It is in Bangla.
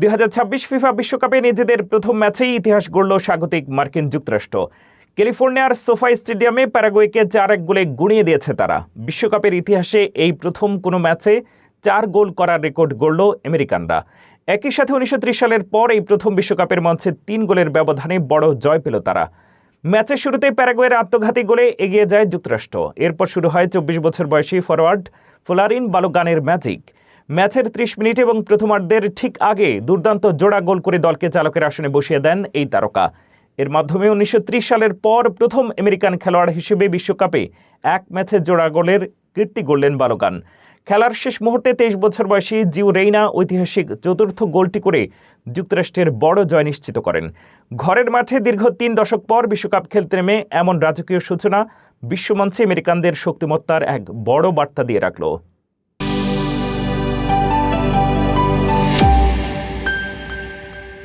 2026 ফিফা বিশ্বকাপে নিজেদের প্রথম ম্যাচেই ইতিহাস গড়ল স্বাগতিক মার্কিন যুক্তরাষ্ট্র। ক্যালিফোর্নিয়ার সোফাই স্টেডিয়ামে প্যারাগুয়েকে 4-1 গোলে গুঁড়িয়ে দিয়েছে তারা। বিশ্বকাপের ইতিহাসে এই প্রথম কোনো ম্যাচে 4 গোল করার রেকর্ড গড়ল আমেরিকানরা। একই সাথে 1930 সালের পর এই প্রথম বিশ্বকাপের মঞ্চে 3 গোলের ব্যবধানে বড় জয় পেল তারা। ম্যাচের শুরুতে প্যারাগুয়ের আত্মঘাতী গোলে এগিয়ে যায় যুক্তরাষ্ট্র। এরপর শুরু হয় 24 বছর বয়সী ফরোয়ার্ড ফ্লোরিন বালোগানের ম্যাজিক। ম্যাচের 30 মিনিট এবং প্রথমার্ধের ঠিক আগে দুর্দান্ত জোড়া গোল করে দলকে চালকের আসনে বসিয়ে দেন এই তারকা। এর মাধ্যমে 1930 সালের পর প্রথম আমেরিকান খেলোয়াড় হিসেবে বিশ্বকাপে এক ম্যাচে জোড়া গোলের কীর্তি গড়লেন বালোগান। খেলার শেষ মুহূর্তে 23 বছর বয়সী জিউ রেইনা ঐতিহাসিক চতুর্থ গোলটি করে যুক্তরাষ্ট্রের বড় জয় নিশ্চিত করেন। ঘরের মাঠে দীর্ঘ 3 দশক পর বিশ্বকাপ খেলতে নেমে এমন রাজকীয় সূচনা বিশ্বমঞ্চে আমেরিকানদের শক্তিমত্তার এক বড় বার্তা দিয়ে রাখল।